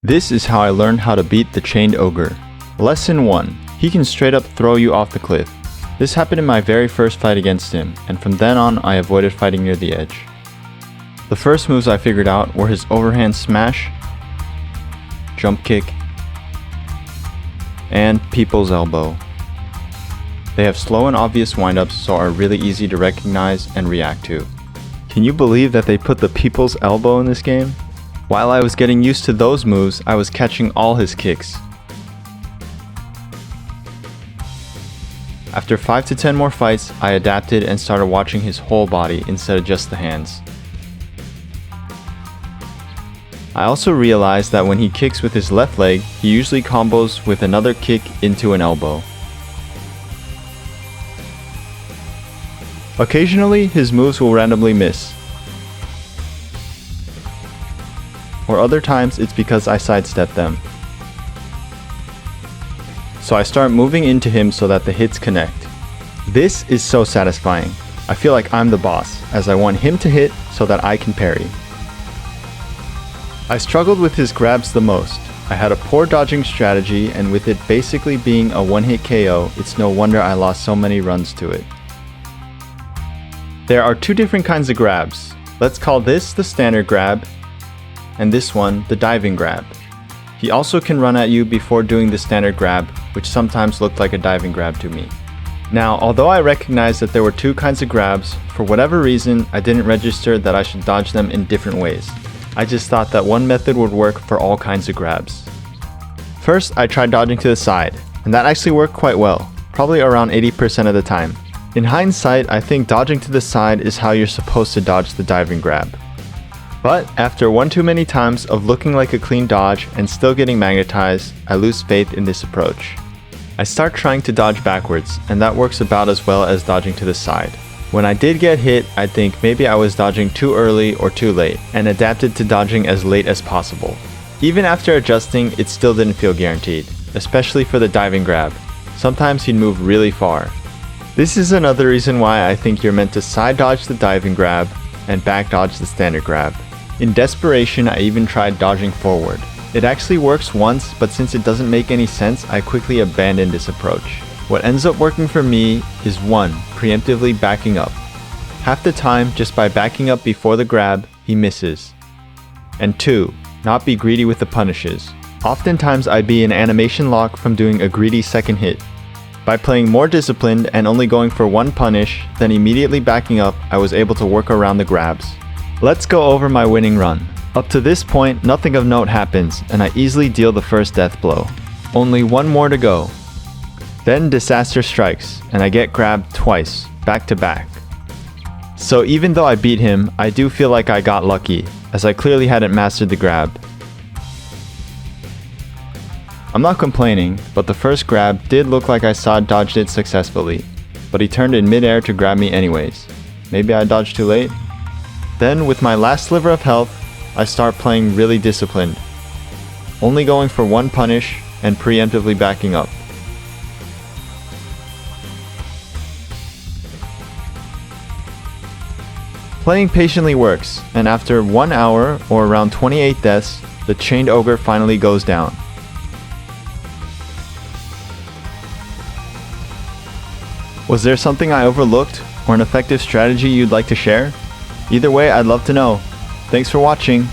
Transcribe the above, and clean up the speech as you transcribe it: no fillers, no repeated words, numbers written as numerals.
This is how I learned how to beat the Chained Ogre. Lesson 1. He can straight up throw you off the cliff. This happened in my very first fight against him, and from then on I avoided fighting near the edge. The first moves I figured out were his overhand smash, jump kick, and people's elbow. They have slow and obvious windups, so are really easy to recognize and react to. Can you believe that they put the people's elbow in this game? While I was getting used to those moves, I was catching all his kicks. After 5 to 10 more fights, I adapted and started watching his whole body instead of just the hands. I also realized that when he kicks with his left leg, he usually combos with another kick into an elbow. Occasionally, his moves will randomly miss. Or other times, it's because I sidestep them. So I start moving into him so that the hits connect. This is so satisfying. I feel like I'm the boss, as I want him to hit so that I can parry. I struggled with his grabs the most. I had a poor dodging strategy, and with it basically being a one-hit KO, it's no wonder I lost so many runs to it. There are two different kinds of grabs. Let's call this the standard grab, and this one the diving grab. He also can run at you before doing the standard grab, which sometimes looked like a diving grab to me. Now, although I recognized that there were two kinds of grabs, for whatever reason, I didn't register that I should dodge them in different ways. I just thought that one method would work for all kinds of grabs. First, I tried dodging to the side, and that actually worked quite well, probably around 80% of the time. In hindsight, I think dodging to the side is how you're supposed to dodge the diving grab. But after one too many times of looking like a clean dodge and still getting magnetized, I lose faith in this approach. I start trying to dodge backwards, and that works about as well as dodging to the side. When I did get hit, I think maybe I was dodging too early or too late, and adapted to dodging as late as possible. Even after adjusting, it still didn't feel guaranteed, especially for the diving grab. Sometimes he'd move really far. This is another reason why I think you're meant to side dodge the diving grab and back dodge the standard grab. In desperation, I even tried dodging forward. It actually works once, but since it doesn't make any sense, I quickly abandoned this approach. What ends up working for me is 1. Preemptively backing up. Half the time, just by backing up before the grab, he misses. And 2. Not be greedy with the punishes. Oftentimes I'd be in animation lock from doing a greedy second hit. By playing more disciplined and only going for one punish, then immediately backing up, I was able to work around the grabs. Let's go over my winning run. Up to this point, nothing of note happens, and I easily deal the first death blow. Only one more to go. Then disaster strikes, and I get grabbed twice, back to back. So even though I beat him, I do feel like I got lucky, as I clearly hadn't mastered the grab. I'm not complaining, but the first grab did look like I side dodged it successfully, but he turned in midair to grab me anyways. Maybe I dodged too late? Then, with my last sliver of health, I start playing really disciplined, only going for one punish and preemptively backing up. Playing patiently works, and after 1 hour or around 28 deaths, the Chained Ogre finally goes down. Was there something I overlooked, or an effective strategy you'd like to share? Either way, I'd love to know. Thanks for watching.